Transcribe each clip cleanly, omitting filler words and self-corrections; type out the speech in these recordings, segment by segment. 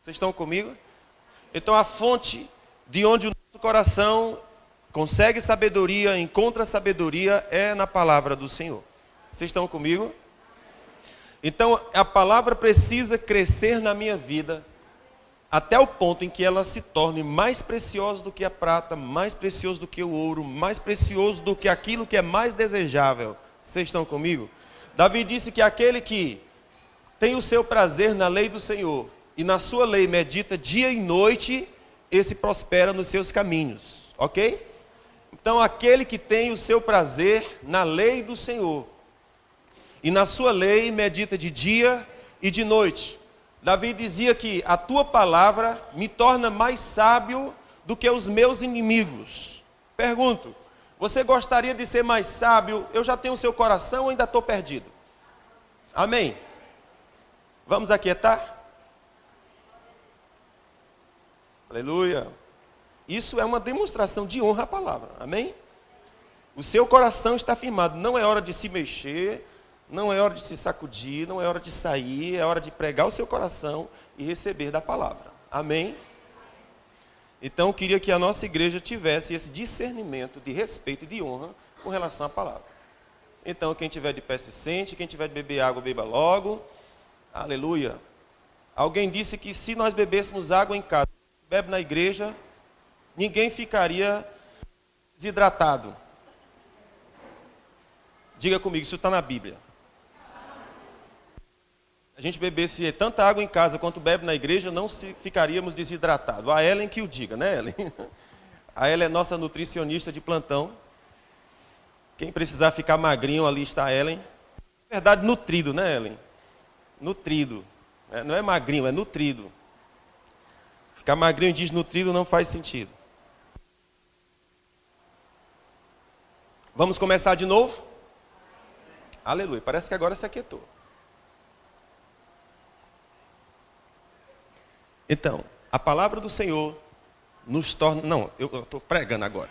Vocês estão comigo? Então a fonte de onde o nosso coração consegue sabedoria, encontra sabedoria, é na palavra do Senhor. Vocês estão comigo? Então a palavra precisa crescer na minha vida até o ponto em que ela se torne mais preciosa do que a prata, mais precioso do que o ouro, mais precioso do que aquilo que é mais desejável. Vocês estão comigo? Davi disse que aquele que tem o seu prazer na lei do Senhor e na sua lei medita dia e noite, esse prospera nos seus caminhos, ok? Então aquele que tem o seu prazer na lei do Senhor e na sua lei medita de dia e de noite. Davi dizia que a tua palavra me torna mais sábio do que os meus inimigos. Pergunto, você gostaria de ser mais sábio? Eu já tenho o seu coração ou ainda estou perdido? Amém? Vamos aquietar? Aleluia. Isso é uma demonstração de honra à palavra. Amém? O seu coração está firmado. Não é hora de se mexer, não é hora de se sacudir, não é hora de sair, é hora de pregar o seu coração e receber da palavra. Amém? Então, eu queria que a nossa igreja tivesse esse discernimento de respeito e de honra com relação à palavra. Então, quem tiver de pé se sente, quem tiver de beber água, beba logo. Aleluia. Alguém disse que se nós bebêssemos água em casa, bebe na igreja, ninguém ficaria desidratado. Diga comigo, isso está na Bíblia. A gente bebesse tanta água em casa quanto bebe na igreja, não ficaríamos desidratados. A Ellen que o diga, né, Ellen? A Ellen é nossa nutricionista de plantão. Quem precisar ficar magrinho, ali está a Ellen. Na verdade, nutrido, né, Ellen? Nutrido. Não é magrinho, é nutrido. Ficar magrinho e desnutrido não faz sentido. Vamos começar de novo? Aleluia. Parece que agora se aquietou. Então, a palavra do Senhor nos torna... Não, eu estou pregando agora.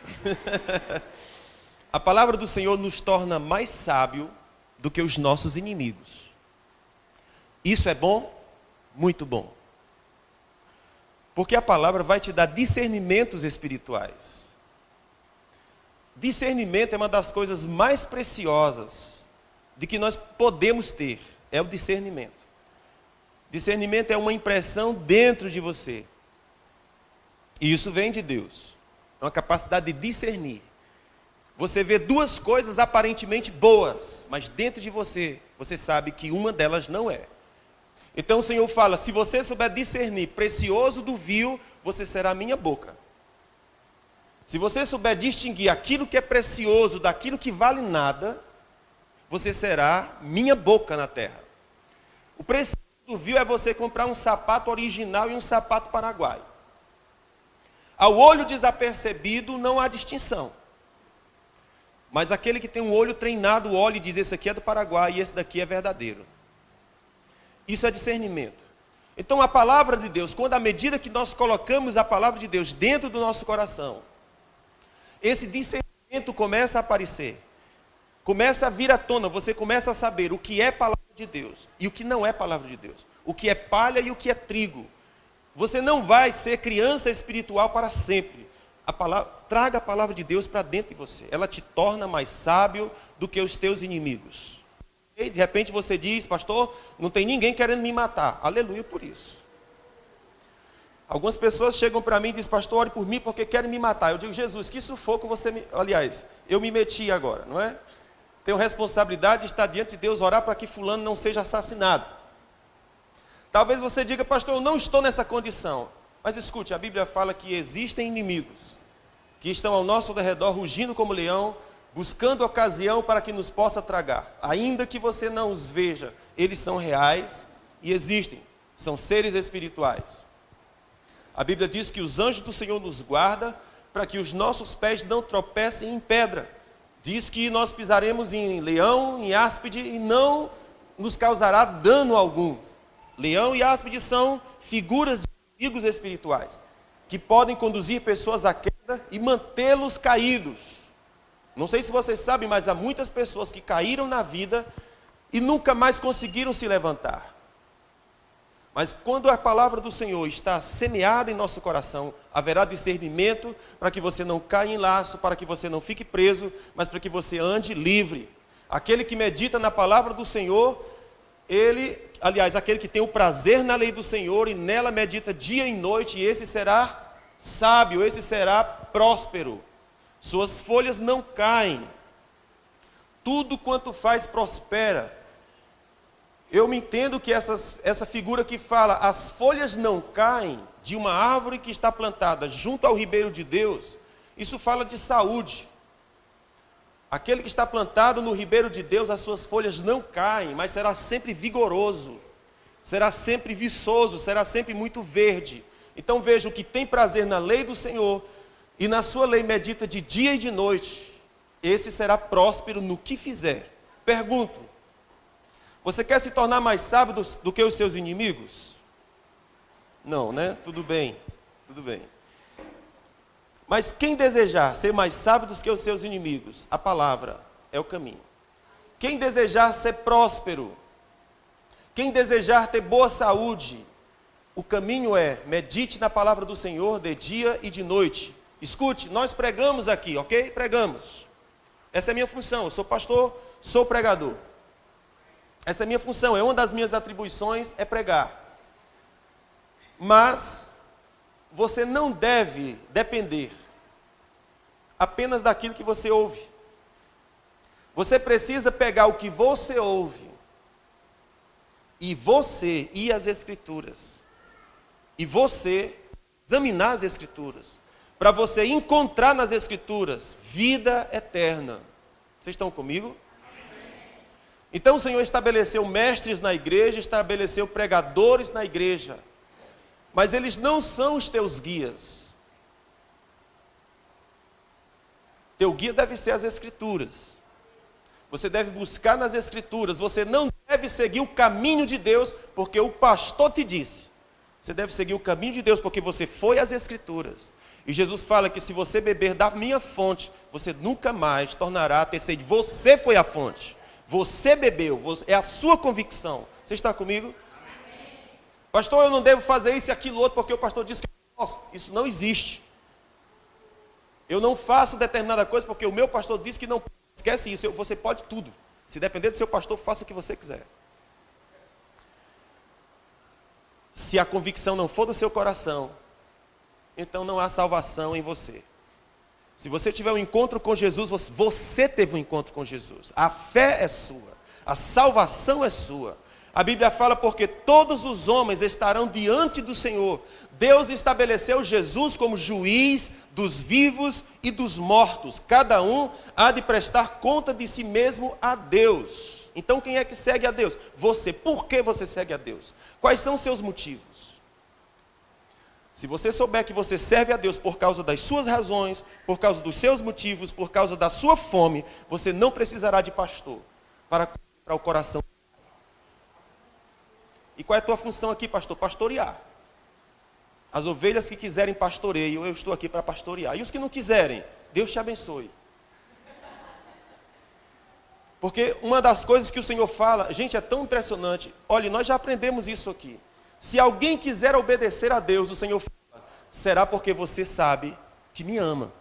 A palavra do Senhor nos torna mais sábio do que os nossos inimigos. Isso é bom? Muito bom. Porque a palavra vai te dar discernimentos espirituais. Discernimento é uma das coisas mais preciosas de que nós podemos ter. É o discernimento. Discernimento é uma impressão dentro de você. E isso vem de Deus. É uma capacidade de discernir. Você vê duas coisas aparentemente boas, mas dentro de você, você sabe que uma delas não é. Então o Senhor fala, se você souber discernir precioso do vil, você será a minha boca. Se você souber distinguir aquilo que é precioso daquilo que vale nada, você será minha boca na terra. O precioso do vil é você comprar um sapato original e um sapato paraguaio. Ao olho desapercebido não há distinção. Mas aquele que tem um olho treinado olha e diz, esse aqui é do Paraguai e esse daqui é verdadeiro. Isso é discernimento. Então a palavra de Deus, quando à medida que nós colocamos a palavra de Deus dentro do nosso coração, esse discernimento começa a aparecer. Começa a vir à tona, você começa a saber o que é palavra de Deus e o que não é palavra de Deus. O que é palha e o que é trigo. Você não vai ser criança espiritual para sempre. Traga a palavra de Deus para dentro de você. Ela te torna mais sábio do que os teus inimigos. E de repente você diz, pastor, não tem ninguém querendo me matar. Aleluia por isso. Algumas pessoas chegam para mim e dizem, pastor, ore por mim porque querem me matar. Eu digo, Jesus, que sufoco você me... Aliás, eu me meti agora, não é? Tenho responsabilidade de estar diante de Deus, orar para que fulano não seja assassinado. Talvez você diga, pastor, eu não estou nessa condição. Mas escute, a Bíblia fala que existem inimigos que estão ao nosso redor, rugindo como leão, buscando ocasião para que nos possa tragar. Ainda que você não os veja, eles são reais e existem. São seres espirituais. A Bíblia diz que os anjos do Senhor nos guardam para que os nossos pés não tropecem em pedra. Diz que nós pisaremos em leão, em áspide e não nos causará dano algum. Leão e áspide são figuras de inimigos espirituais que podem conduzir pessoas à queda e mantê-los caídos. Não sei se vocês sabem, mas há muitas pessoas que caíram na vida e nunca mais conseguiram se levantar. Mas quando a palavra do Senhor está semeada em nosso coração, haverá discernimento para que você não caia em laço, para que você não fique preso, mas para que você ande livre. Aquele que medita na palavra do Senhor, aquele que tem o prazer na lei do Senhor e nela medita dia e noite, esse será sábio, esse será próspero. Suas folhas não caem. Tudo quanto faz prospera. Eu me entendo que essa figura que fala, as folhas não caem, de uma árvore que está plantada junto ao ribeiro de Deus, isso fala de saúde. Aquele que está plantado no ribeiro de Deus, as suas folhas não caem, mas será sempre vigoroso, será sempre viçoso, será sempre muito verde. Então veja, o que tem prazer na lei do Senhor e na sua lei medita de dia e de noite, esse será próspero no que fizer. Pergunto, você quer se tornar mais sábio do que os seus inimigos? Não, né? Tudo bem, tudo bem. Mas quem desejar ser mais sábio do que os seus inimigos, a palavra é o caminho. Quem desejar ser próspero, quem desejar ter boa saúde, o caminho é medite na palavra do Senhor de dia e de noite. Escute, nós pregamos aqui, ok? Pregamos. Essa é a minha função, eu sou pastor, sou pregador. Essa é a minha função, é uma das minhas atribuições, é pregar. Mas você não deve depender apenas daquilo que você ouve. Você precisa pegar o que você ouve e as Escrituras. E você examinar as Escrituras. Para você encontrar nas Escrituras vida eterna. Vocês estão comigo? Então o Senhor estabeleceu mestres na igreja, estabeleceu pregadores na igreja. Mas eles não são os teus guias. Teu guia deve ser as Escrituras. Você deve buscar nas Escrituras. Você não deve seguir o caminho de Deus, porque o pastor te disse. Você deve seguir o caminho de Deus, porque você foi às Escrituras. E Jesus fala que se você beber da minha fonte, você nunca mais tornará a ter sede. Você foi a fonte. Você bebeu. É a sua convicção. Você está comigo? Pastor, eu não devo fazer isso e aquilo outro, porque o pastor disse que eu posso. Isso não existe. Eu não faço determinada coisa, porque o meu pastor disse que não. Esquece isso, você pode tudo. Se depender do seu pastor, faça o que você quiser. Se a convicção não for do seu coração, então não há salvação em você. Se você tiver um encontro com Jesus, você teve um encontro com Jesus. A fé é sua, a salvação é sua. A Bíblia fala porque todos os homens estarão diante do Senhor. Deus estabeleceu Jesus como juiz dos vivos e dos mortos. Cada um há de prestar conta de si mesmo a Deus. Então quem é que segue a Deus? Você. Por que você segue a Deus? Quais são os seus motivos? Se você souber que você serve a Deus por causa das suas razões, por causa dos seus motivos, por causa da sua fome, você não precisará de pastor para o coração. E qual é a tua função aqui, pastor? Pastorear. As ovelhas que quiserem pastoreio, eu estou aqui para pastorear. E os que não quiserem, Deus te abençoe. Porque uma das coisas que o Senhor fala, gente, é tão impressionante. Olha, nós já aprendemos isso aqui. Se alguém quiser obedecer a Deus, o Senhor fala, será porque você sabe que me ama.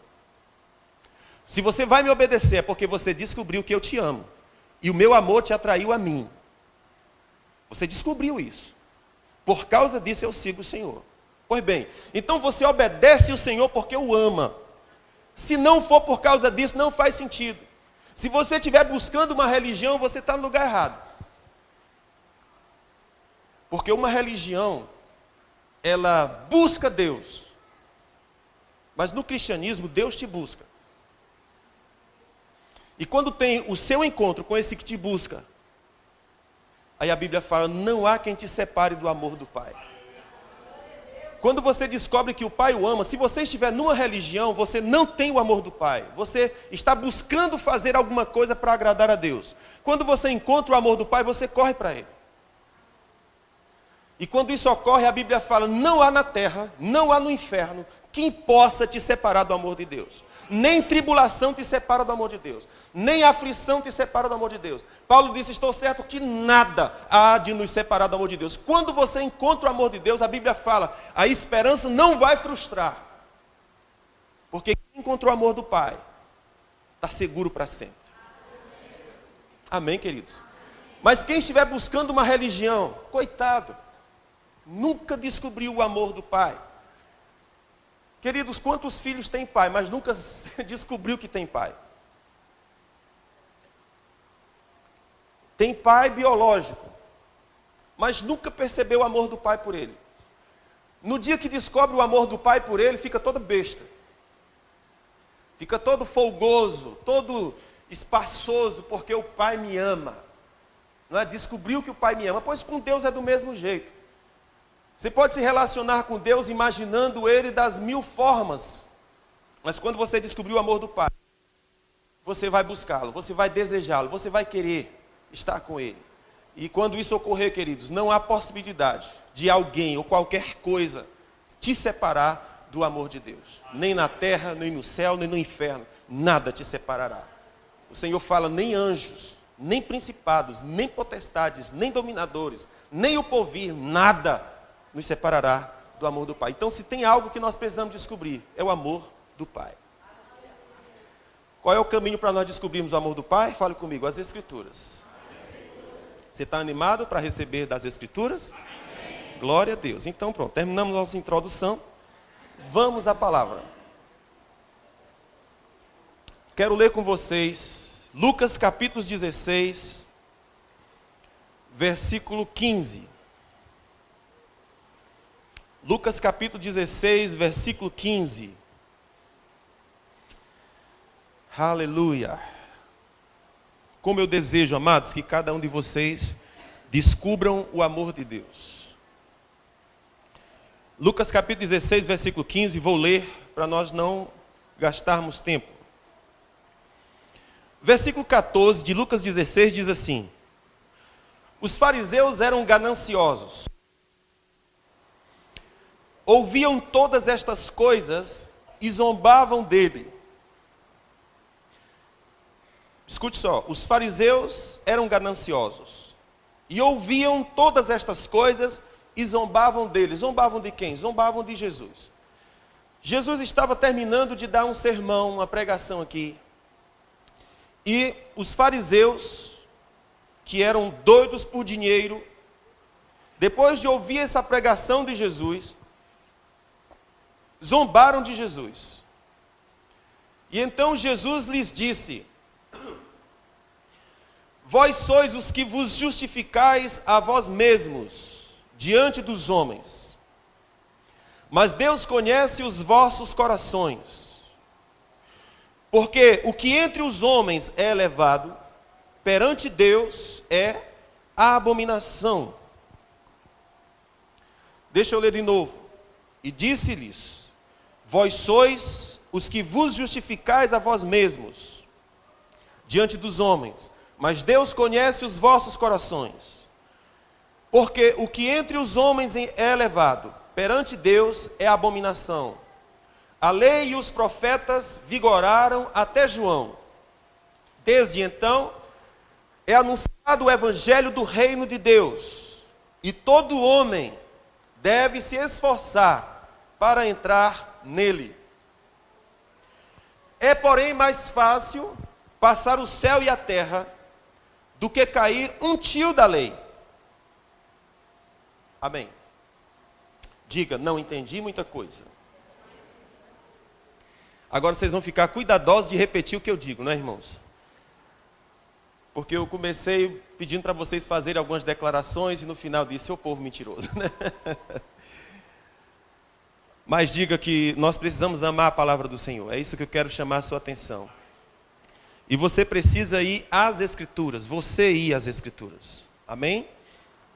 Se você vai me obedecer, é porque você descobriu que eu te amo. E o meu amor te atraiu a mim. Você descobriu isso. Por causa disso eu sigo o Senhor. Pois bem, então você obedece o Senhor porque o ama. Se não for por causa disso, não faz sentido. Se você estiver buscando uma religião, você está no lugar errado. Porque uma religião, ela busca Deus. Mas no cristianismo, Deus te busca. E quando tem o seu encontro com esse que te busca, aí a Bíblia fala, não há quem te separe do amor do Pai. Quando você descobre que o Pai o ama, se você estiver numa religião, você não tem o amor do Pai. Você está buscando fazer alguma coisa para agradar a Deus. Quando você encontra o amor do Pai, você corre para Ele. E quando isso ocorre, a Bíblia fala, não há na terra, não há no inferno, quem possa te separar do amor de Deus. Nem tribulação te separa do amor de Deus. Nem aflição te separa do amor de Deus. Paulo disse, estou certo que nada há de nos separar do amor de Deus. Quando você encontra o amor de Deus, a Bíblia fala, a esperança não vai frustrar. Porque quem encontrou o amor do Pai, está seguro para sempre. Amém, queridos? Mas quem estiver buscando uma religião, coitado, nunca descobriu o amor do Pai. Queridos, quantos filhos têm pai, mas nunca descobriu que tem pai? Tem pai biológico, mas nunca percebeu o amor do pai por ele. No dia que descobre o amor do pai por ele, fica todo besta. Fica todo folgoso, todo espaçoso, porque o pai me ama. Não é? Descobriu que o pai me ama, pois com Deus é do mesmo jeito. Você pode se relacionar com Deus imaginando Ele das 1000 formas. Mas quando você descobrir o amor do Pai, você vai buscá-lo, você vai desejá-lo, você vai querer estar com Ele. E quando isso ocorrer, queridos, não há possibilidade de alguém ou qualquer coisa te separar do amor de Deus. Nem na terra, nem no céu, nem no inferno. Nada te separará. O Senhor fala, nem anjos, nem principados, nem potestades, nem dominadores, nem o porvir, nada nos separará do amor do Pai. Então, se tem algo que nós precisamos descobrir, é o amor do Pai. Qual é o caminho para nós descobrirmos o amor do Pai? Fale comigo, as Escrituras. Você está animado para receber das Escrituras? Amém. Glória a Deus. Então, pronto, terminamos nossa introdução. Vamos à palavra. Quero ler com vocês Lucas capítulo 16, versículo 15. Lucas capítulo 16, versículo 15. Aleluia. Como eu desejo, amados, que cada um de vocês descubram o amor de Deus. Lucas capítulo 16, versículo 15, vou ler para nós não gastarmos tempo. Versículo 14 de Lucas 16 diz assim: os fariseus eram gananciosos. Ouviam todas estas coisas e zombavam dele. Escute só, os fariseus eram gananciosos. E ouviam todas estas coisas e zombavam dele. Zombavam de quem? Zombavam de Jesus. Jesus estava terminando de dar um sermão, uma pregação aqui. E os fariseus, que eram doidos por dinheiro, depois de ouvir essa pregação de Jesus, zombaram de Jesus. E então Jesus lhes disse: vós sois os que vos justificais a vós mesmos diante dos homens, mas Deus conhece os vossos corações. Porque o que entre os homens é elevado, perante Deus é a abominação. Deixa eu ler de novo. E disse-lhes: vós sois os que vos justificais a vós mesmos diante dos homens, mas Deus conhece os vossos corações. Porque o que entre os homens é elevado, perante Deus é abominação. A lei e os profetas vigoraram até João. Desde então, é anunciado o evangelho do reino de Deus. E todo homem deve se esforçar para entrar nele. É, porém, mais fácil passar o céu e a terra do que cair um tio da lei. Amém. Diga, não entendi muita coisa. Agora vocês vão ficar cuidadosos de repetir o que eu digo, não é, irmãos? Porque eu comecei pedindo para vocês fazerem algumas declarações e no final disse, ô povo mentiroso, né? Mas diga que nós precisamos amar a palavra do Senhor. É isso que eu quero chamar a sua atenção. E você precisa ir às Escrituras. Você ir às Escrituras. Amém?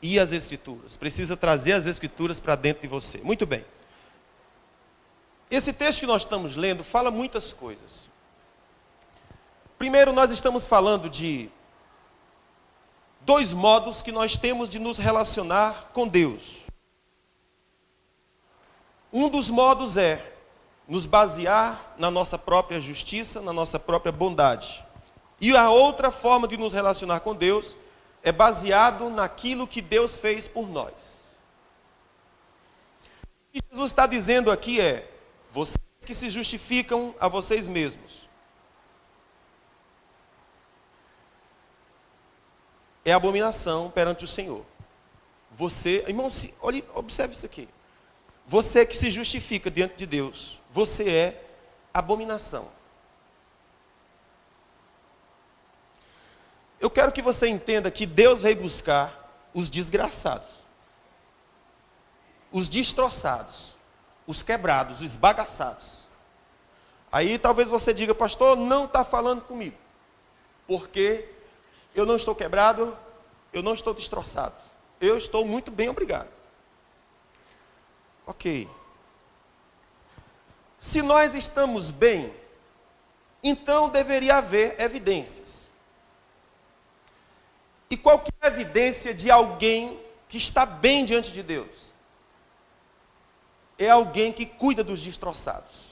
Ir às Escrituras. Precisa trazer as Escrituras para dentro de você. Muito bem. Esse texto que nós estamos lendo fala muitas coisas. Primeiro, nós estamos falando de 2 modos que nós temos de nos relacionar com Deus. Um dos modos é nos basear na nossa própria justiça, na nossa própria bondade. E a outra forma de nos relacionar com Deus é baseado naquilo que Deus fez por nós. O que Jesus está dizendo aqui é: vocês que se justificam a vocês mesmos, é abominação perante o Senhor. Você, irmão, olhe, observe isso aqui. Você que se justifica diante de Deus, você é abominação. Eu quero que você entenda que Deus veio buscar os desgraçados, os destroçados, os quebrados, os esbagaçados. Aí talvez você diga: pastor, não está falando comigo, porque eu não estou quebrado, eu não estou destroçado, eu estou muito bem, obrigado. Ok. Se nós estamos bem, então deveria haver evidências. E qual que é a evidência de alguém que está bem diante de Deus? É alguém que cuida dos destroçados.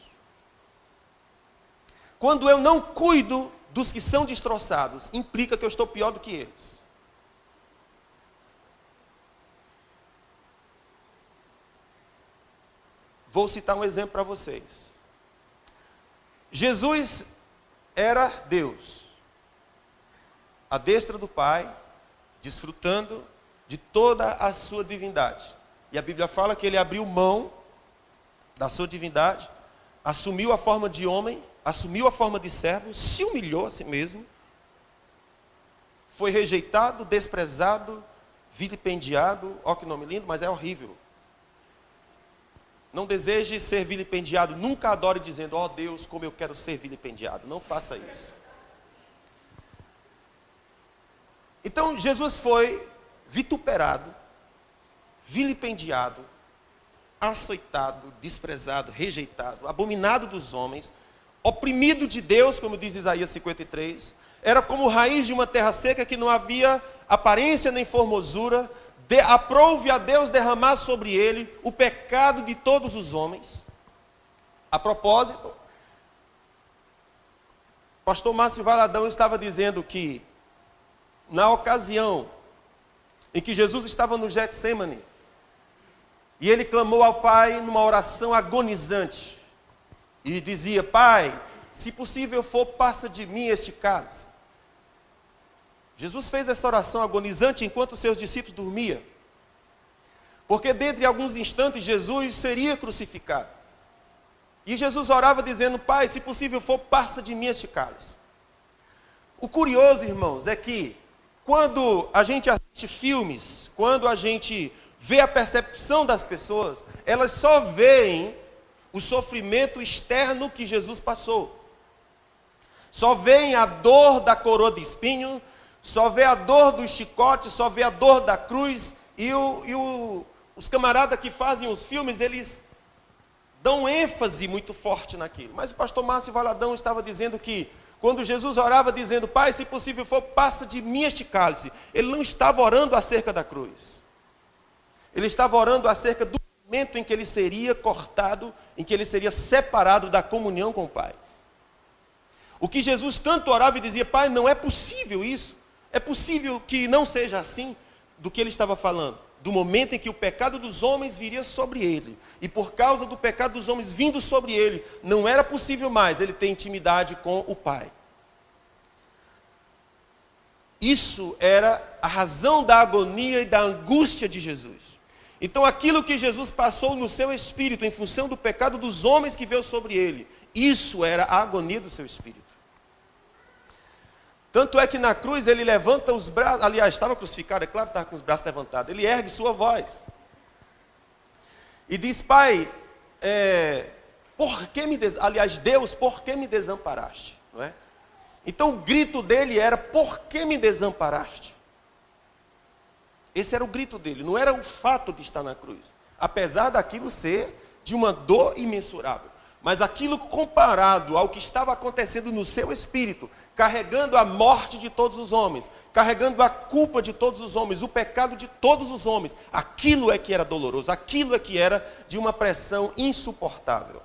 Quando eu não cuido dos que são destroçados, implica que eu estou pior do que eles. Vou citar um exemplo para vocês. Jesus era Deus, à destra do Pai, desfrutando de toda a sua divindade. E a Bíblia fala que ele abriu mão da sua divindade, assumiu a forma de homem, assumiu a forma de servo, se humilhou a si mesmo, foi rejeitado, desprezado, vilipendiado. Ó, que nome lindo, mas é horrível. Não deseje ser vilipendiado, nunca adore dizendo: ó Deus, como eu quero ser vilipendiado. Não faça isso. Então Jesus foi vituperado, vilipendiado, açoitado, desprezado, rejeitado, abominado dos homens, oprimido de Deus, como diz Isaías 53, era como raiz de uma terra seca que não havia aparência nem formosura. Aprouve a Deus derramar sobre ele o pecado de todos os homens. A propósito, pastor Márcio Valadão estava dizendo que na ocasião em que Jesus estava no Getsemane, e ele clamou ao Pai numa oração agonizante, e dizia: Pai, se possível for, passa de mim este cálice. Jesus fez essa oração agonizante enquanto os seus discípulos dormiam, porque dentro de alguns instantes Jesus seria crucificado. E Jesus orava dizendo: Pai, se possível for, passa de mim este cálice. O curioso, irmãos, é que quando a gente assiste filmes, quando a gente vê a percepção das pessoas, elas só veem o sofrimento externo que Jesus passou. Só veem a dor da coroa de espinho, só vê a dor do chicote, só vê a dor da cruz. E os camaradas que fazem os filmes, eles dão ênfase muito forte naquilo. Mas o pastor Márcio Valadão estava dizendo que quando Jesus orava dizendo: Pai, se possível for, passa de mim este cálice, ele não estava orando acerca da cruz. Ele estava orando acerca do momento em que ele seria cortado, em que ele seria separado da comunhão com o Pai. O que Jesus tanto orava e dizia: Pai, não é possível isso. É possível que não seja assim. Do que ele estava falando? Do momento em que o pecado dos homens viria sobre ele. E por causa do pecado dos homens vindo sobre ele, não era possível mais ele ter intimidade com o Pai. Isso era a razão da agonia e da angústia de Jesus. Então aquilo que Jesus passou no seu espírito, em função do pecado dos homens que veio sobre ele, isso era a agonia do seu espírito. Tanto é que na cruz ele levanta os braços, aliás, estava crucificado, é claro que estava com os braços levantados, ele ergue sua voz e diz: Pai, Deus, por que me desamparaste? Não é? Então o grito dele era: por que me desamparaste? Esse era o grito dele, não era o fato de estar na cruz, apesar daquilo ser de uma dor imensurável. Mas aquilo comparado ao que estava acontecendo no seu espírito, carregando a morte de todos os homens, carregando a culpa de todos os homens, o pecado de todos os homens, aquilo é que era doloroso, aquilo é que era de uma pressão insuportável.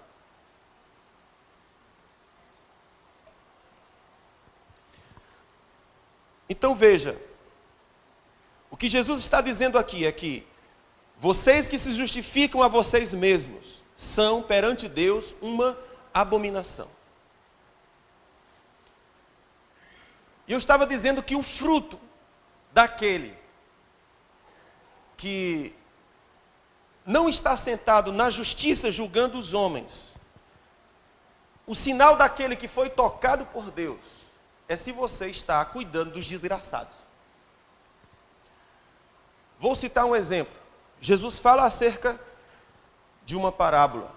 Então veja, o que Jesus está dizendo aqui é que vocês que se justificam a vocês mesmos são perante Deus uma abominação. E eu estava dizendo que o fruto daquele que não está sentado na justiça julgando os homens, o sinal daquele que foi tocado por Deus, é se você está cuidando dos desgraçados. Vou citar um exemplo. Jesus fala acerca de uma parábola,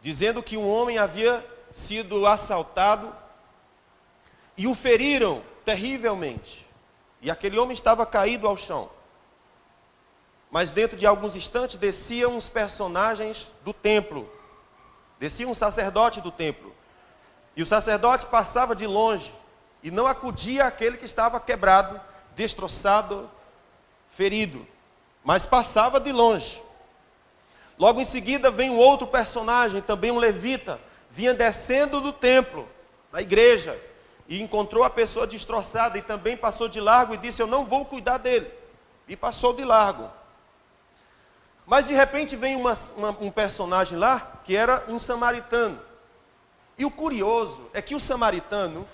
dizendo que um homem havia sido assaltado e o feriram terrivelmente. E aquele homem estava caído ao chão. Mas dentro de alguns instantes desciam uns personagens do templo. Descia um sacerdote do templo. E o sacerdote passava de longe e não acudia àquele que estava quebrado, destroçado, ferido. Mas passava de longe. Logo em seguida vem um outro personagem, também um levita, vinha descendo do templo, da igreja, e encontrou a pessoa destroçada e também passou de largo e disse: eu não vou cuidar dele. E passou de largo. Mas de repente vem um personagem lá, que era um samaritano. E o curioso é que o samaritano,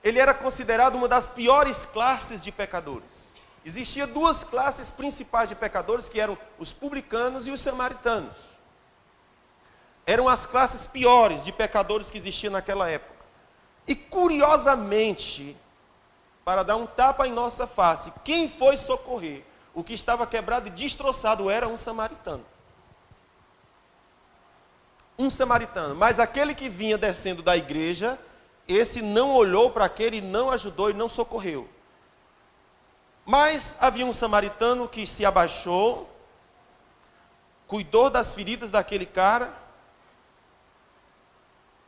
ele era considerado uma das piores classes de pecadores. Existiam duas classes principais de pecadores, que eram os publicanos e os samaritanos. Eram as classes piores de pecadores que existiam naquela época. E curiosamente, para dar um tapa em nossa face, quem foi socorrer o que estava quebrado e destroçado era um samaritano. Um samaritano. Mas aquele que vinha descendo da igreja, esse não olhou para aquele, não ajudou e não socorreu. Mas havia um samaritano que se abaixou, cuidou das feridas daquele cara,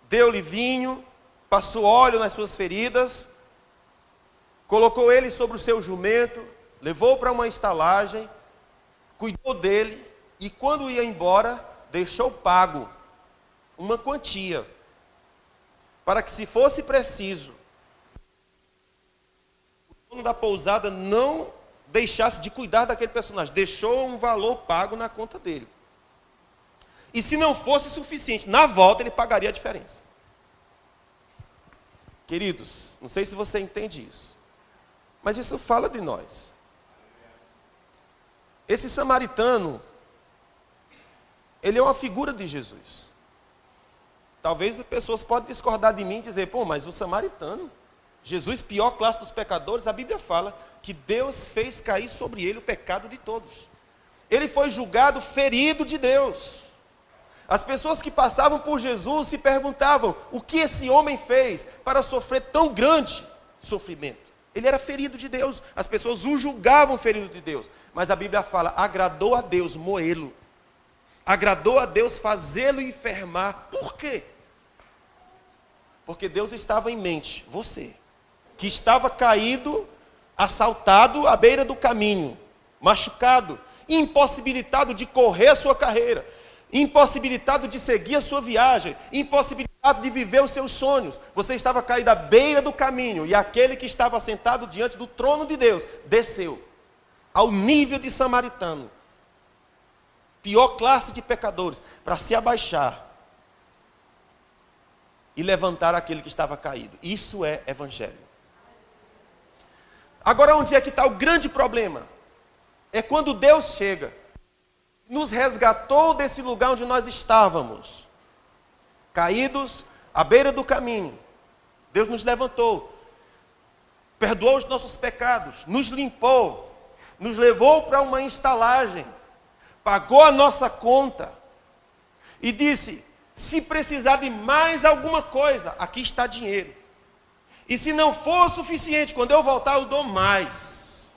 deu-lhe vinho, passou óleo nas suas feridas, colocou ele sobre o seu jumento, levou para uma estalagem, cuidou dele e quando ia embora, deixou pago uma quantia, para que se fosse preciso, o dono da pousada não deixasse de cuidar daquele personagem, deixou um valor pago na conta dele. E se não fosse suficiente, na volta ele pagaria a diferença. Queridos, não sei se você entende isso, mas isso fala de nós. Esse samaritano, ele é uma figura de Jesus. Talvez as pessoas podem discordar de mim e dizer: pô, mas o samaritano, Jesus, pior classe dos pecadores, a Bíblia fala que Deus fez cair sobre ele o pecado de todos. Ele foi julgado ferido de Deus. As pessoas que passavam por Jesus se perguntavam: o que esse homem fez para sofrer tão grande sofrimento? Ele era ferido de Deus, as pessoas o julgavam ferido de Deus. Mas a Bíblia fala: agradou a Deus moê-lo. Agradou a Deus fazê-lo enfermar. Por quê? Porque Deus estava em mente, você, que estava caído, assaltado à beira do caminho, machucado, impossibilitado de correr a sua carreira, impossibilitado de seguir a sua viagem, impossibilitado de viver os seus sonhos. Você estava caído à beira do caminho e aquele que estava sentado diante do trono de Deus desceu ao nível de samaritano, pior classe de pecadores, para se abaixar e levantar aquele que estava caído. Isso é evangelho. Agora, onde é que está o grande problema? É quando Deus chega, nos resgatou desse lugar onde nós estávamos, caídos à beira do caminho. Deus nos levantou, perdoou os nossos pecados, nos limpou, nos levou para uma estalagem, pagou a nossa conta e disse: se precisar de mais alguma coisa, aqui está dinheiro. E se não for suficiente, quando eu voltar eu dou mais.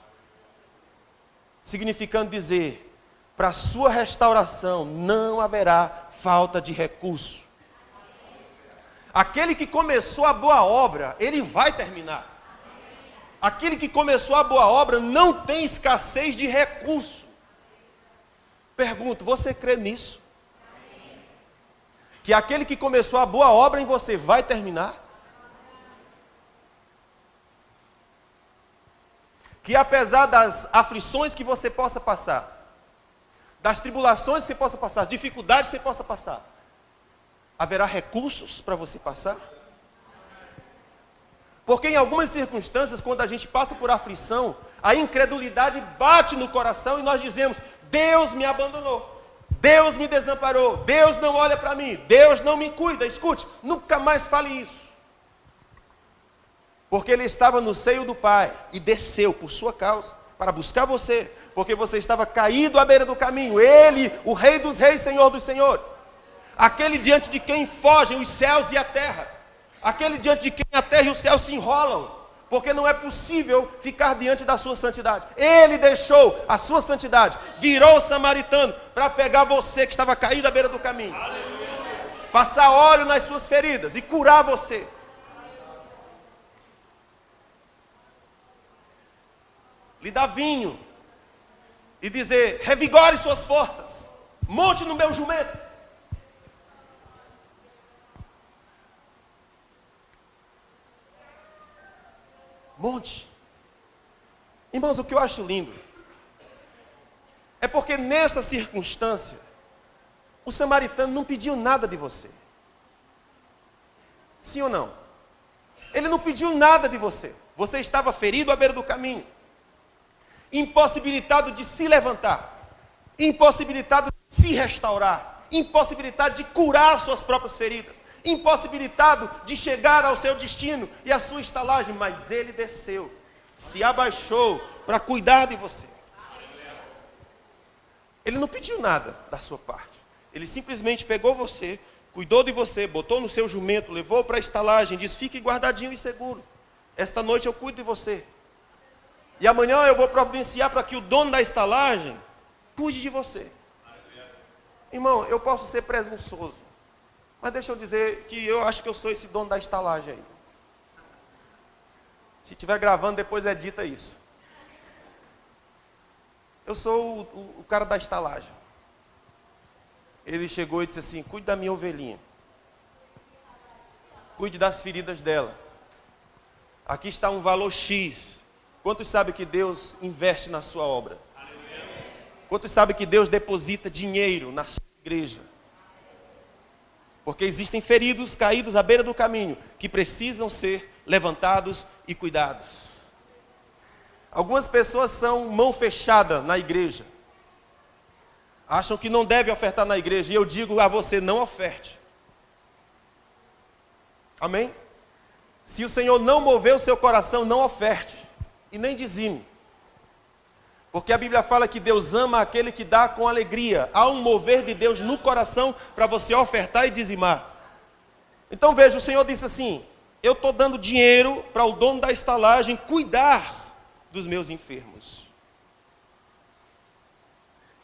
Significando dizer: para a sua restauração não haverá falta de recurso. Aquele que começou a boa obra, ele vai terminar. Aquele que começou a boa obra não tem escassez de recurso. Pergunto: você crê nisso? Que aquele que começou a boa obra em você vai terminar? que apesar das aflições que você possa passar, das tribulações que você possa passar, das dificuldades que você possa passar, haverá recursos para você passar? Porque em algumas circunstâncias, quando a gente passa por aflição, a incredulidade bate no coração e nós dizemos: Deus me abandonou, Deus me desamparou, Deus não olha para mim, Deus não me cuida. Escute, nunca mais fale isso. Porque ele estava no seio do Pai e desceu por sua causa para buscar você, porque você estava caído à beira do caminho. Ele, o Rei dos Reis, Senhor dos Senhores, aquele diante de quem fogem os céus e a terra, aquele diante de quem a terra e o céu se enrolam, porque não é possível ficar diante da sua santidade. Ele deixou a sua santidade, virou o samaritano para pegar você que estava caído à beira do caminho, passar óleo nas suas feridas e curar você. Lhe dar vinho e dizer: revigore suas forças, monte no meu jumento. Monte. Irmãos, o que eu acho lindo é porque nessa circunstância o samaritano não pediu nada de você. Sim ou não? Ele não pediu nada de você. Você estava ferido à beira do caminho, impossibilitado de se levantar, impossibilitado de se restaurar, impossibilitado de curar suas próprias feridas, impossibilitado de chegar ao seu destino e à sua estalagem, mas ele desceu, se abaixou para cuidar de você. Ele não pediu nada da sua parte, ele simplesmente pegou você, cuidou de você, botou no seu jumento, levou para a estalagem, disse: fique guardadinho e seguro, esta noite eu cuido de você. E amanhã eu vou providenciar para que o dono da estalagem cuide de você. Irmão, eu posso ser presunçoso, mas deixa eu dizer que eu acho que eu sou esse dono da estalagem aí. Se estiver gravando, depois edita isso. Eu sou o cara da estalagem. Ele chegou e disse assim: cuide da minha ovelhinha, cuide das feridas dela. Aqui está um valor X. Quantos sabem que Deus investe na sua obra? Quantos sabem que Deus deposita dinheiro na sua igreja? Porque existem feridos caídos à beira do caminho que precisam ser levantados e cuidados. Algumas pessoas são mão fechada na igreja, acham que não deve ofertar na igreja, e eu digo a você: não oferte. Amém? Se o Senhor não mover o seu coração, não oferte e nem dizime, porque a Bíblia fala que Deus ama aquele que dá com alegria. Há um mover de Deus no coração para você ofertar e dizimar. Então veja, o Senhor disse assim: eu estou dando dinheiro para o dono da estalagem cuidar dos meus enfermos.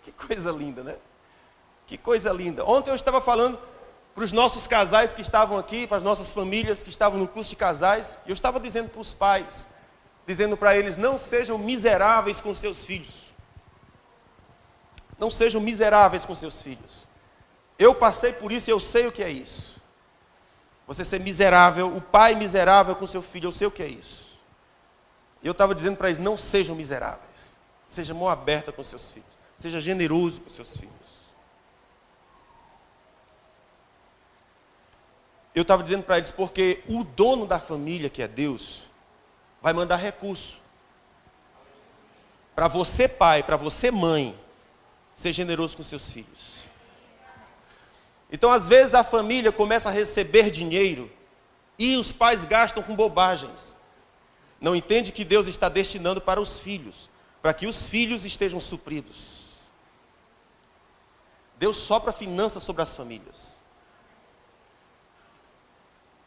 Que coisa linda, né? Que coisa linda. Ontem eu estava falando para os nossos casais que estavam aqui, para as nossas famílias que estavam no curso de casais, e eu estava dizendo para os pais, dizendo para eles: não sejam miseráveis com seus filhos. Não sejam miseráveis com seus filhos. Eu passei por isso e eu sei o que é isso. Você ser miserável, o pai miserável com seu filho, eu sei o que é isso. Eu estava dizendo para eles: não sejam miseráveis. Seja mão aberta com seus filhos. Seja generoso com seus filhos. Eu estava dizendo para eles porque o dono da família, que é Deus, vai mandar recurso para você, pai, para você, mãe, ser generoso com seus filhos. Então, às vezes, a família começa a receber dinheiro e os pais gastam com bobagens. Não entende que Deus está destinando para os filhos, para que os filhos estejam supridos. Deus sopra finanças sobre as famílias.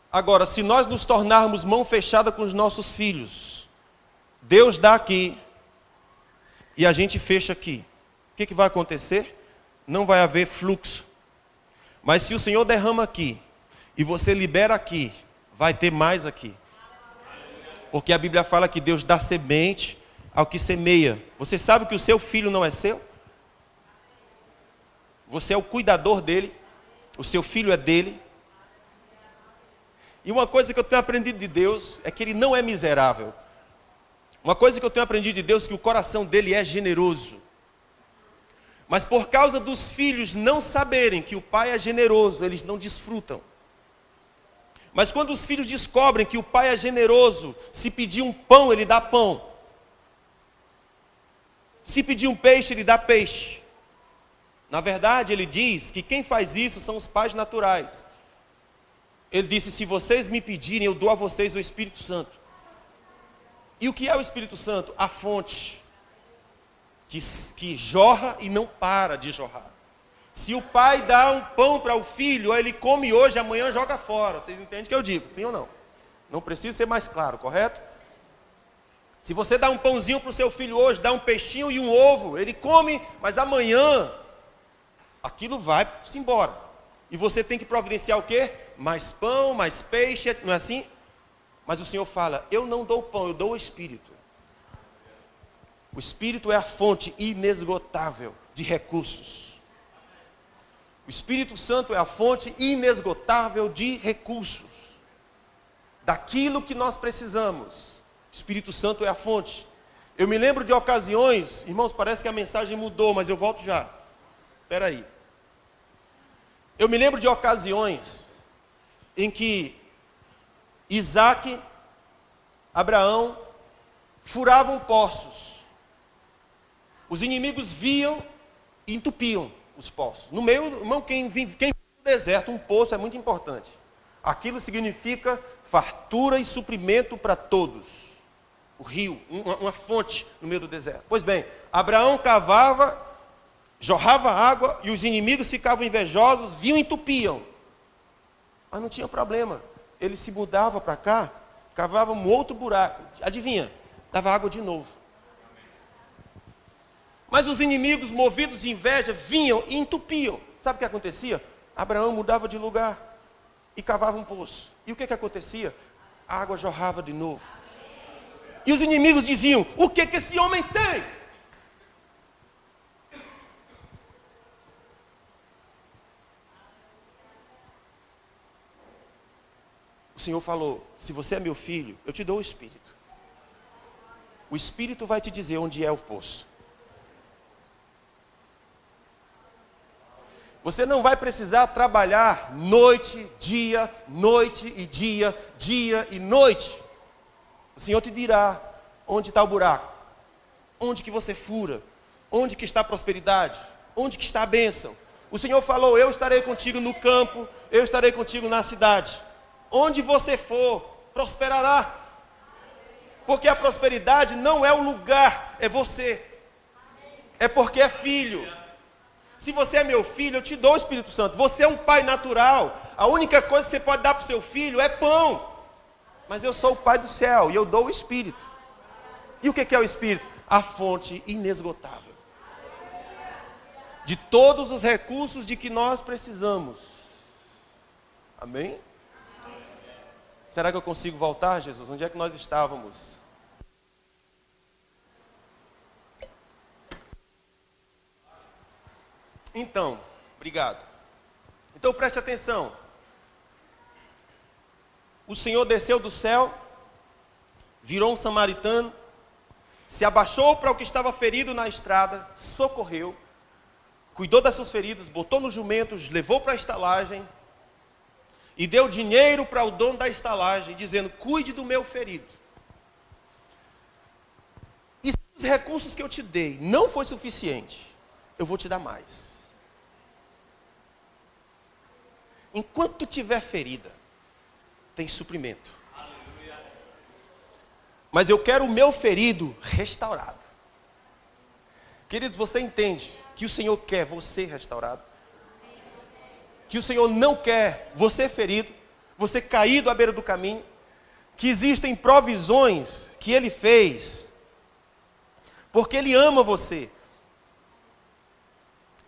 Agora, se nós nos tornarmos mão fechada com os nossos filhos, Deus dá aqui e a gente fecha aqui, o que vai acontecer? Não vai haver fluxo. Mas se o Senhor derrama aqui e você libera aqui, vai ter mais aqui. Porque a Bíblia fala que Deus dá semente ao que semeia. Você sabe que o seu filho não é seu? Você é o cuidador dele, o seu filho é dele. E uma coisa que eu tenho aprendido de Deus é que Ele não é miserável. Uma coisa que eu tenho aprendido de Deus é que o coração dele é generoso. Mas por causa dos filhos não saberem que o pai é generoso, eles não desfrutam. Mas quando os filhos descobrem que o pai é generoso, se pedir um pão, ele dá pão. Se pedir um peixe, ele dá peixe. Na verdade, ele diz que quem faz isso são os pais naturais. Ele disse, se vocês me pedirem, eu dou a vocês o Espírito Santo. E o que é o Espírito Santo? A fonte que jorra e não para de jorrar. Se o pai dá um pão para o filho, ele come hoje, amanhã joga fora. Vocês entendem o que eu digo? Sim ou não? Não precisa ser mais claro, correto? Se você dá um pãozinho para o seu filho hoje, dá um peixinho e um ovo, ele come, mas amanhã aquilo vai-se embora. E você tem que providenciar o quê? Mais pão, mais peixe, não é assim? Mas o Senhor fala, eu não dou pão, eu dou o Espírito. O Espírito é a fonte inesgotável de recursos. O Espírito Santo é a fonte inesgotável de recursos. Daquilo que nós precisamos. O Espírito Santo é a fonte. Eu me lembro de ocasiões, irmãos, parece que a mensagem mudou, mas eu volto já. Espera aí. Eu me lembro de ocasiões em que Isaac, Abraão, furavam poços. Os inimigos viam e entupiam os poços. No meio, irmão, quem vive no deserto, um poço é muito importante. Aquilo significa fartura e suprimento para todos. O rio, uma fonte no meio do deserto. Pois bem, Abraão cavava, jorrava água e os inimigos ficavam invejosos, viam e entupiam. Mas não tinha problema. Ele se mudava para cá, cavava um outro buraco. Adivinha? Dava água de novo. Mas os inimigos, movidos de inveja, vinham e entupiam. Sabe o que acontecia? Abraão mudava de lugar e cavava um poço. E o que acontecia? A água jorrava de novo. E os inimigos diziam, o que esse homem tem? O Senhor falou, se você é meu filho, eu te dou o Espírito. O Espírito vai te dizer onde é o poço. Você não vai precisar trabalhar noite e dia e noite. O Senhor te dirá onde está o buraco, onde que você fura, onde que está a prosperidade, onde que está a bênção. O Senhor falou, eu estarei contigo no campo, eu estarei contigo na cidade. Onde você for, prosperará. Porque a prosperidade não é o lugar, é você. É porque é filho. Se você é meu filho, eu te dou o Espírito Santo. Você é um pai natural. A única coisa que você pode dar para o seu filho é pão. Mas eu sou o Pai do céu e eu dou o Espírito. E o que é o Espírito? A fonte inesgotável de todos os recursos de que nós precisamos. Amém? Será que eu consigo voltar, Jesus? Onde é que nós estávamos? Então, obrigado. Então preste atenção. O Senhor desceu do céu, virou um samaritano, se abaixou para o que estava ferido na estrada, socorreu, cuidou das suas feridas, botou no jumento, levou para a estalagem e deu dinheiro para o dono da estalagem, dizendo, cuide do meu ferido. E se os recursos que eu te dei não foi suficiente, eu vou te dar mais. Enquanto tu tiver ferida, tem suprimento. Mas eu quero o meu ferido restaurado. Queridos, você entende que o Senhor quer você restaurado? Que o Senhor não quer você ferido, você caído à beira do caminho? Que existem provisões que Ele fez, porque Ele ama você.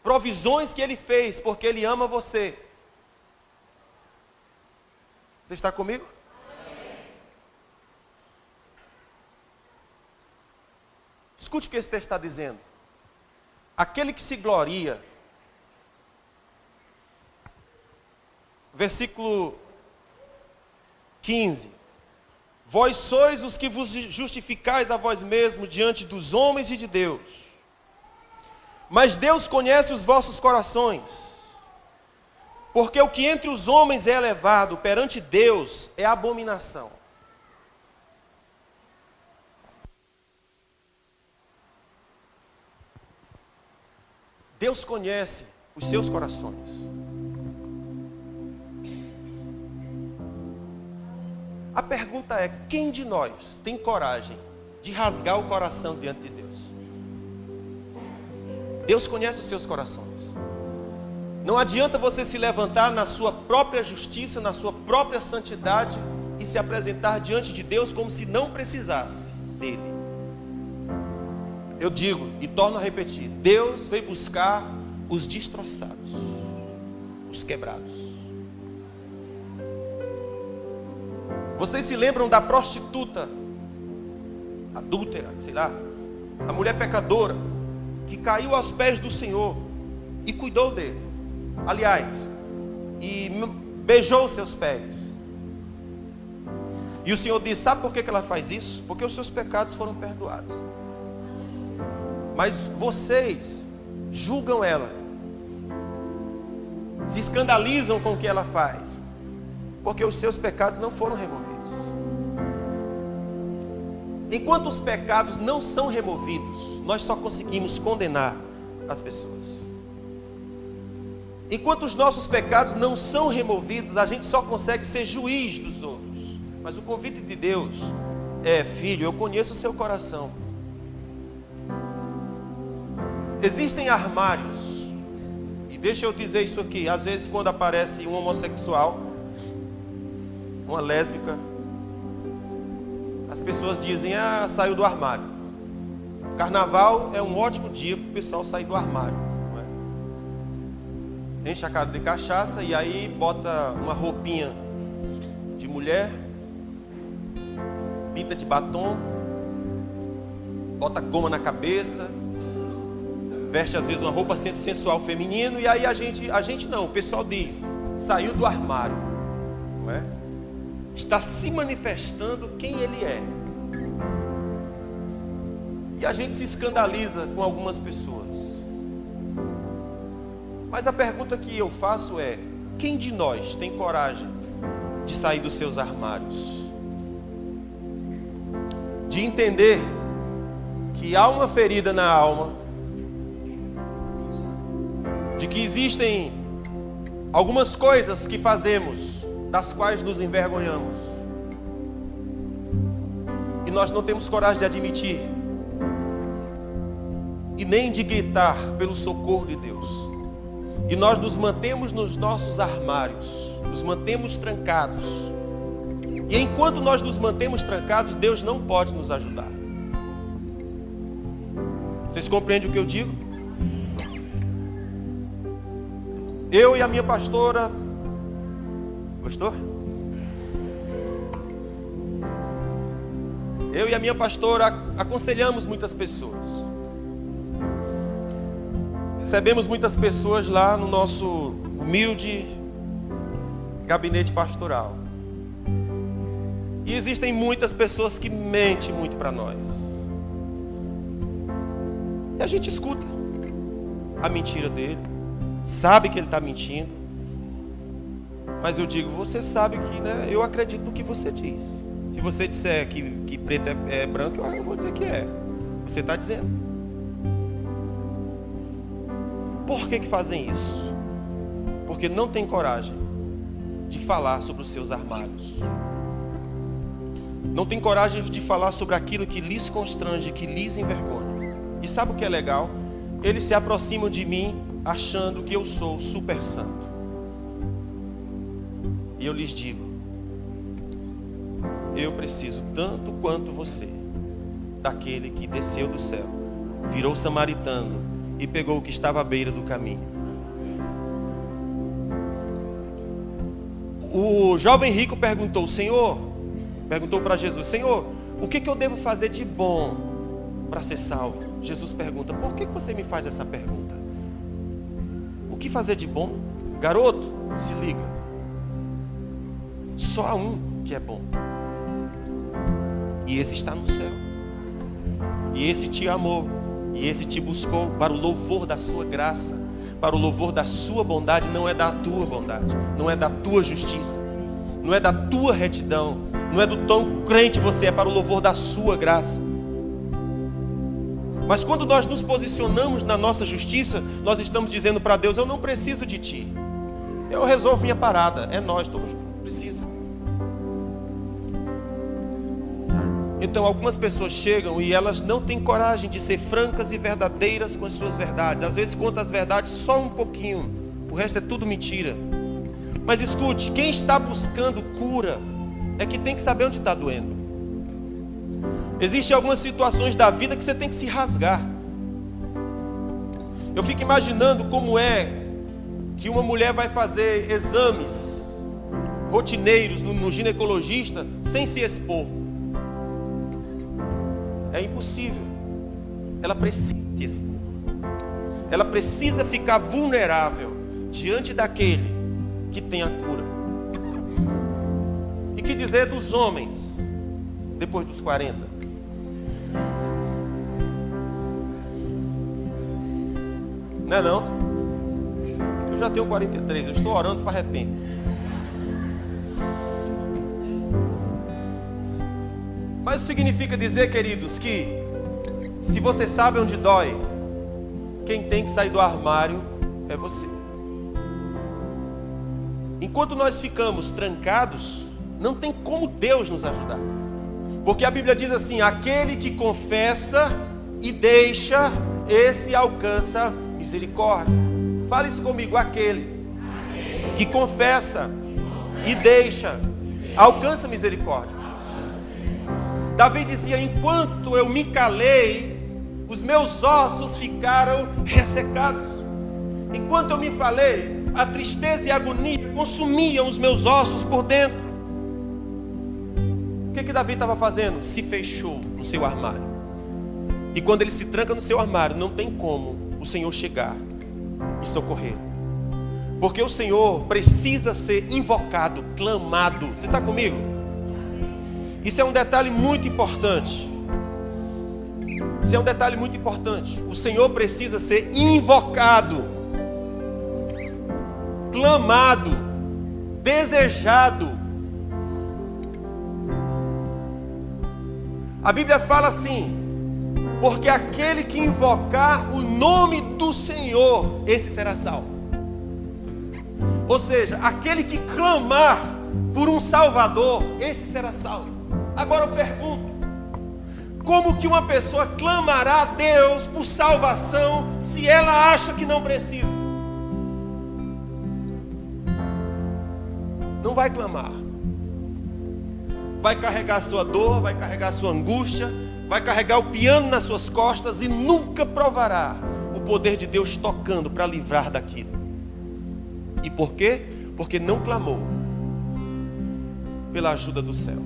Provisões que Ele fez, porque Ele ama você. Você está comigo? Escute o que esse texto está dizendo. Aquele que se gloria, versículo 15, Vós sois os que vos justificais a vós mesmos diante dos homens e de Deus. Mas Deus conhece os vossos corações. Porque o que entre os homens é elevado, perante Deus é abominação. Deus conhece os seus corações. A pergunta é: quem de nós tem coragem de rasgar o coração diante de Deus? Deus conhece os seus corações. Não adianta você se levantar na sua própria justiça, na sua própria santidade e se apresentar diante de Deus como se não precisasse dele. Eu digo e torno a repetir: Deus veio buscar os destroçados, os quebrados. Vocês se lembram da prostituta, adúltera, sei lá, a mulher pecadora, que caiu aos pés do Senhor e cuidou dele. Aliás, e beijou os seus pés. E o Senhor disse: sabe por que ela faz isso? Porque os seus pecados foram perdoados. Mas vocês julgam ela, se escandalizam com o que ela faz, porque os seus pecados não foram removidos. Enquanto os pecados não são removidos, nós só conseguimos condenar as pessoas. Enquanto os nossos pecados não são removidos, a gente só consegue ser juiz dos outros. Mas o convite de Deus é: filho, eu conheço o seu coração. Existem armários, e deixa eu dizer isso aqui: às vezes quando aparece um homossexual, uma lésbica, as pessoas dizem: ah, saiu do armário. Carnaval é um ótimo dia para o pessoal sair do armário, não é? Enche a cara de cachaça e aí bota uma roupinha de mulher, pinta de batom, bota goma na cabeça, veste às vezes uma roupa sensual feminino, e aí a gente não, o pessoal diz: saiu do armário, não é? Está se manifestando quem ele é. E a gente se escandaliza com algumas pessoas. Mas a pergunta que eu faço é: quem de nós tem coragem de sair dos seus armários? De entender que há uma ferida na alma, de que existem algumas coisas que fazemos das quais nos envergonhamos, e nós não temos coragem de admitir e nem de gritar pelo socorro de Deus, e nós nos mantemos nos nossos armários, nos mantemos trancados, e enquanto nós nos mantemos trancados, Deus não pode nos ajudar. Vocês compreendem o que eu digo? Eu e a minha pastora, gostou? Eu e a minha pastora aconselhamos muitas pessoas. Recebemos muitas pessoas lá no nosso humilde gabinete pastoral. E existem muitas pessoas que mentem muito para nós. E a gente escuta a mentira dele, sabe que ele está mentindo. Mas eu digo: você sabe que, né, eu acredito no que você diz. Se você disser que preto é branco, eu vou dizer que é. Você está dizendo. Por que fazem isso? Porque não tem coragem de falar sobre os seus armários. Não tem coragem de falar sobre aquilo que lhes constrange, que lhes envergonha. E sabe o que é legal? Eles se aproximam de mim achando que eu sou super santo. E eu lhes digo: eu preciso tanto quanto você daquele que desceu do céu, virou samaritano e pegou o que estava à beira do caminho. O jovem rico perguntou para Jesus: Senhor, o que eu devo fazer de bom para ser salvo? Jesus pergunta: por que você me faz essa pergunta? O que fazer de bom? Garoto, se liga. Só há um que é bom. E esse está no céu. E esse te amou. E esse te buscou para o louvor da sua graça, para o louvor da sua bondade. Não é da tua bondade, não é da tua justiça, não é da tua retidão, não é do tão crente você é, para o louvor da sua graça. Mas quando nós nos posicionamos na nossa justiça, nós estamos dizendo para Deus: eu não preciso de ti, eu resolvo minha parada. É nós, todos precisam. Então algumas pessoas chegam e elas não têm coragem de ser francas e verdadeiras com as suas verdades. Às vezes contam as verdades só um pouquinho, o resto é tudo mentira. Mas escute, quem está buscando cura é que tem que saber onde está doendo. Existem algumas situações da vida que você tem que se rasgar. Eu fico imaginando como é que uma mulher vai fazer exames rotineiros no ginecologista sem se expor. É impossível. Ela precisa se expor. Ela precisa ficar vulnerável diante daquele que tem a cura. E que dizer dos homens depois dos 40? Não é não? Eu já tenho 43, eu estou orando faz tempo. Mas isso significa dizer, queridos, que se você sabe onde dói, quem tem que sair do armário é você. Enquanto nós ficamos trancados, não tem como Deus nos ajudar. Porque a Bíblia diz assim: aquele que confessa e deixa, esse alcança misericórdia. Fala isso comigo: aquele que confessa e deixa, alcança misericórdia. Davi dizia: enquanto eu me calei, os meus ossos ficaram ressecados. Enquanto eu me falei, a tristeza e a agonia consumiam os meus ossos por dentro. O que Davi estava fazendo? Se fechou no seu armário. E quando ele se tranca no seu armário, não tem como o Senhor chegar e socorrer. Porque o Senhor precisa ser invocado, clamado. Você está comigo? Isso é um detalhe muito importante. Isso é um detalhe muito importante. O Senhor precisa ser invocado, clamado, desejado. A Bíblia fala assim: porque aquele que invocar o nome do Senhor, esse será salvo. Ou seja, aquele que clamar por um Salvador, esse será salvo. Agora eu pergunto: como que uma pessoa clamará a Deus por salvação se ela acha que não precisa? Não vai clamar. Vai carregar a sua dor, vai carregar a sua angústia, vai carregar o piano nas suas costas e nunca provará o poder de Deus tocando para livrar daquilo. E por quê? Porque não clamou pela ajuda do céu.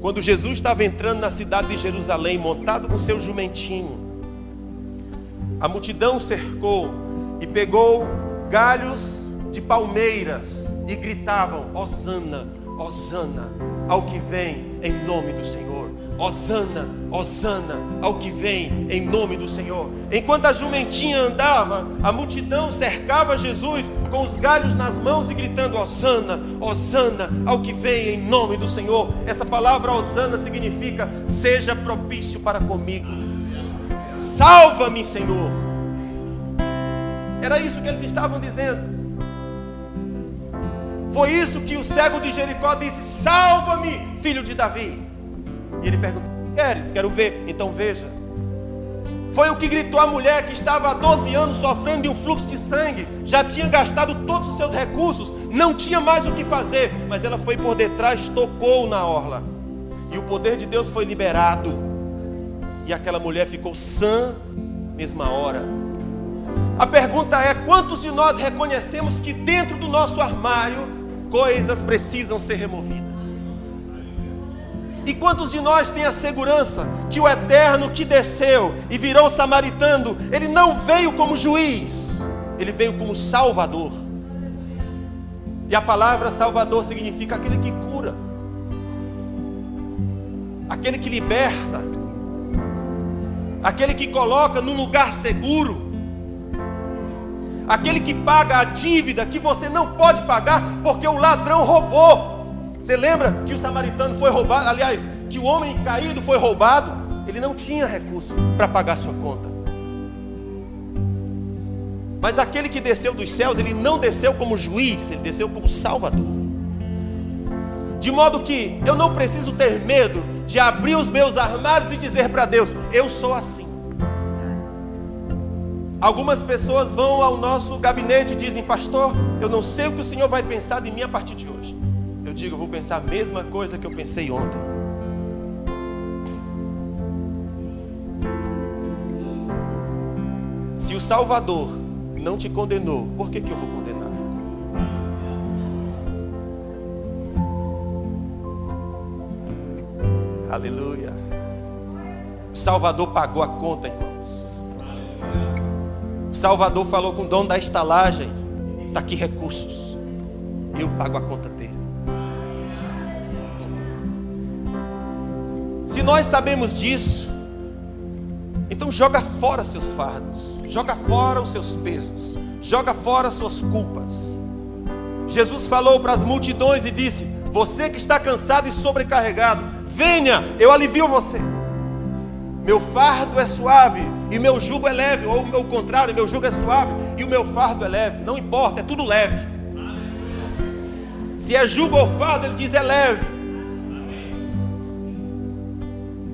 Quando Jesus estava entrando na cidade de Jerusalém, montado com seu jumentinho, a multidão cercou e pegou galhos de palmeiras e gritavam: Hosana, Hosana ao que vem em nome do Senhor. Hosana, Hosana ao que vem em nome do Senhor. Enquanto a jumentinha andava, a multidão cercava Jesus com os galhos nas mãos e gritando: Hosana, Hosana ao que vem em nome do Senhor. Essa palavra Hosana significa: seja propício para comigo. Salva-me, Senhor. Era isso que eles estavam dizendo. Foi isso que o cego de Jericó disse: salva-me, filho de Davi. E ele perguntou: queres? Quero ver. Então veja. Foi o que gritou a mulher que estava há 12 anos sofrendo de um fluxo de sangue. Já tinha gastado todos os seus recursos, não tinha mais o que fazer. Mas ela foi por detrás, tocou na orla. E o poder de Deus foi liberado. E aquela mulher ficou sã, mesma hora. A pergunta é: quantos de nós reconhecemos que dentro do nosso armário coisas precisam ser removidas? E quantos de nós tem a segurança que o Eterno que desceu e virou samaritano, ele não veio como juiz, ele veio como Salvador. E a palavra Salvador significa aquele que cura, aquele que liberta, aquele que coloca num lugar seguro, aquele que paga a dívida que você não pode pagar porque o ladrão roubou. Você lembra que o samaritano foi roubado? Aliás, que o homem caído foi roubado. Ele não tinha recurso para pagar sua conta. Mas aquele que desceu dos céus, ele não desceu como juiz, ele desceu como salvador. De modo que eu não preciso ter medo de abrir os meus armários e dizer para Deus: eu sou assim. Algumas pessoas vão ao nosso gabinete e dizem: pastor, eu não sei o que o Senhor vai pensar de mim a partir de hoje. Eu digo: eu vou pensar a mesma coisa que eu pensei ontem. Se o Salvador não te condenou, por que eu vou condenar? Aleluia. O Salvador pagou a conta, irmãos. O Salvador falou com o dono da estalagem: está aqui recursos, eu pago a conta dele. Se nós sabemos disso, então joga fora seus fardos, joga fora os seus pesos, joga fora suas culpas. Jesus falou para as multidões e disse: você que está cansado e sobrecarregado, venha, eu alivio você. Meu fardo é suave e meu jugo é leve. Ou o contrário, meu jugo é suave e o meu fardo é leve. Não importa, é tudo leve. Se é jugo ou fardo, ele diz é leve.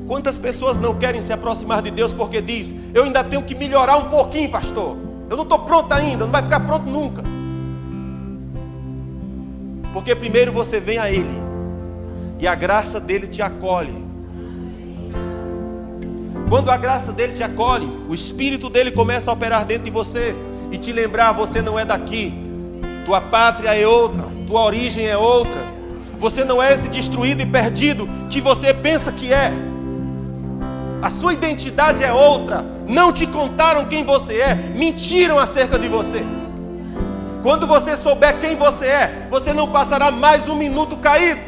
Quantas pessoas não querem se aproximar de Deus porque diz: eu ainda tenho que melhorar um pouquinho, pastor. Eu não estou pronto ainda, não vai ficar pronto nunca. Porque primeiro você vem a Ele e a graça dele te acolhe. Quando a graça dele te acolhe, o Espírito dele começa a operar dentro de você e te lembrar: você não é daqui, tua pátria é outra, tua origem é outra. Você não é esse destruído e perdido que você pensa que é. A sua identidade é outra. Não te contaram quem você é, mentiram acerca de você. Quando você souber quem você é, você não passará mais um minuto caído.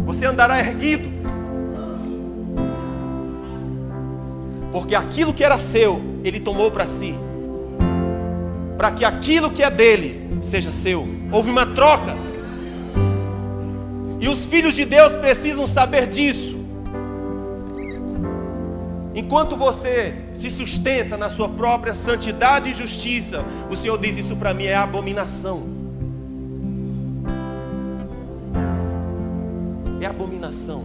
Você andará erguido. Porque aquilo que era seu, Ele tomou para si, para que aquilo que é dele seja seu. Houve uma troca. E os filhos de Deus precisam saber disso. Enquanto você se sustenta na sua própria santidade e justiça, o Senhor diz: isso para mim é abominação. É abominação.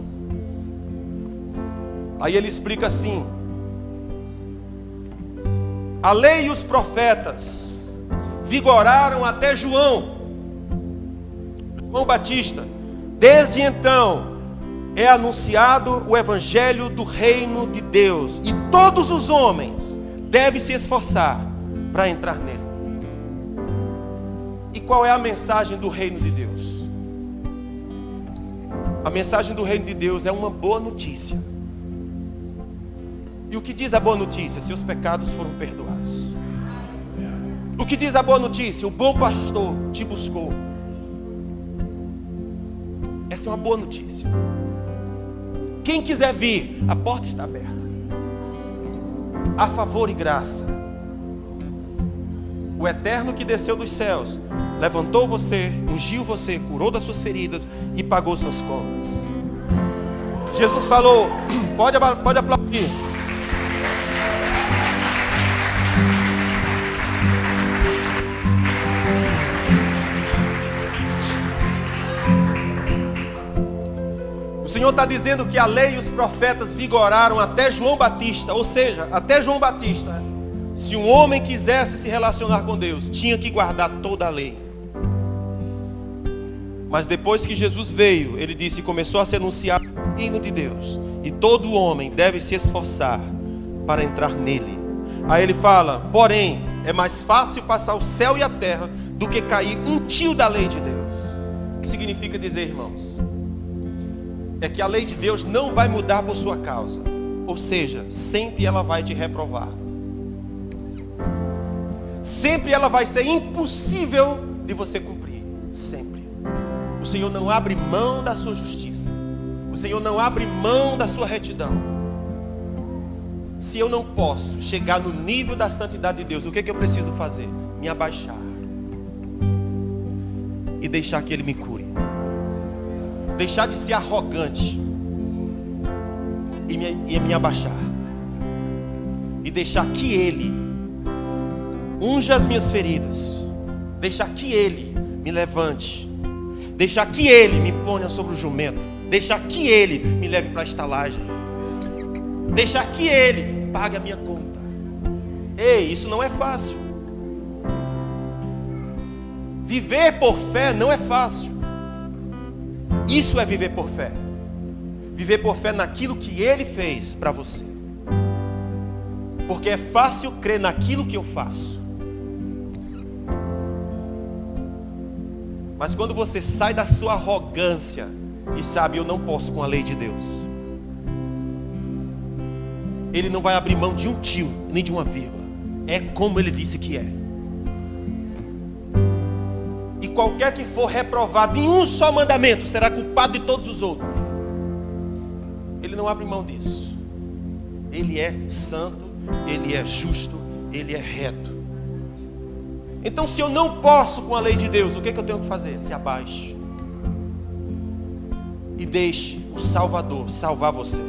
Aí ele explica assim: a lei e os profetas vigoraram até João Batista. Desde então é anunciado o evangelho do reino de Deus, e todos os homens devem se esforçar para entrar nele. E qual é a mensagem do reino de Deus? A mensagem do reino de Deus é uma boa notícia. E o que diz a boa notícia? Seus pecados foram perdoados. O que diz a boa notícia? O bom pastor te buscou. Essa é uma boa notícia. Quem quiser vir, a porta está aberta. A favor e graça. O Eterno que desceu dos céus levantou você, ungiu você, curou das suas feridas e pagou suas contas. Jesus falou: pode aplaudir. O Senhor está dizendo que a lei e os profetas vigoraram até João Batista. Ou seja, até João Batista, se um homem quisesse se relacionar com Deus, tinha que guardar toda a lei. Mas depois que Jesus veio, ele disse, começou a se anunciar o reino de Deus, e todo homem deve se esforçar para entrar nele. Aí ele fala: porém, é mais fácil passar o céu e a terra do que cair um tio da lei de Deus. O que significa dizer, irmãos? É que a lei de Deus não vai mudar por sua causa. Ou seja, sempre ela vai te reprovar. Sempre sempre ela vai ser impossível de você cumprir. Sempre. O Senhor não abre mão da sua justiça. O Senhor não abre mão da sua retidão. Se eu não posso chegar no nível da santidade de Deus, o que é que eu preciso fazer? Me abaixar. E deixar que Ele me cure. Deixar de ser arrogante. E me abaixar. E deixar que Ele unja as minhas feridas. Deixar que Ele me levante. Deixar que Ele me ponha sobre o jumento. Deixar que Ele me leve para a estalagem. Deixar que Ele pague a minha conta. Ei, isso não é fácil. Viver por fé não é fácil. Isso é viver por fé. Viver por fé naquilo que Ele fez para você. Porque é fácil crer naquilo que eu faço. Mas quando você sai da sua arrogância e sabe, eu não posso com a lei de Deus, Ele não vai abrir mão de um tio, nem de uma vírgula. É como Ele disse que é. E qualquer que for reprovado em um só mandamento será culpado de todos os outros. Ele não abre mão disso. Ele é santo, Ele é justo, Ele é reto. Então, se eu não posso com a lei de Deus, o que é que eu tenho que fazer? Se abaixe e deixe o Salvador salvar você.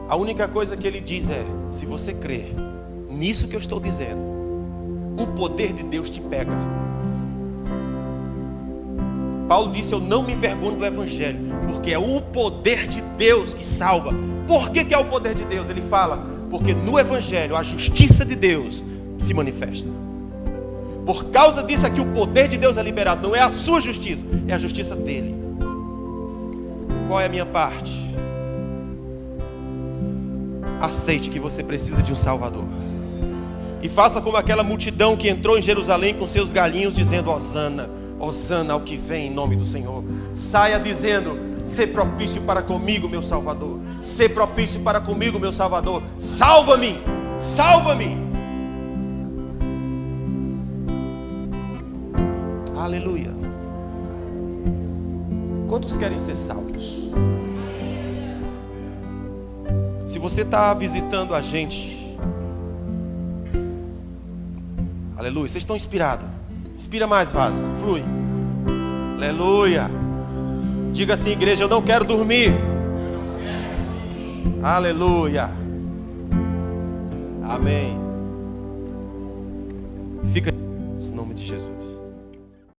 A única coisa que Ele diz é: se você crer nisso que eu estou dizendo, o poder de Deus te pega. Paulo disse: eu não me envergonho do Evangelho, porque é o poder de Deus que salva. Por que é o poder de Deus? Ele fala: porque no Evangelho a justiça de Deus se manifesta. Por causa disso é que o poder de Deus é liberado. Não é a sua justiça, é a justiça dele. Qual é a minha parte? Aceite que você precisa de um Salvador. E faça como aquela multidão que entrou em Jerusalém com seus galinhos, dizendo: Hosana, Hosana ao que vem em nome do Senhor. Saia dizendo: sê propício para comigo, meu Salvador. Sê propício para comigo, meu Salvador. Salva-me, salva-me. Aleluia. Quantos querem ser salvos? Se você está visitando a gente, aleluia, vocês estão inspirados. Inspira mais, vaso, flui. Aleluia. Diga assim, igreja: eu não quero dormir. Aleluia. Amém. Fica em nome de Jesus.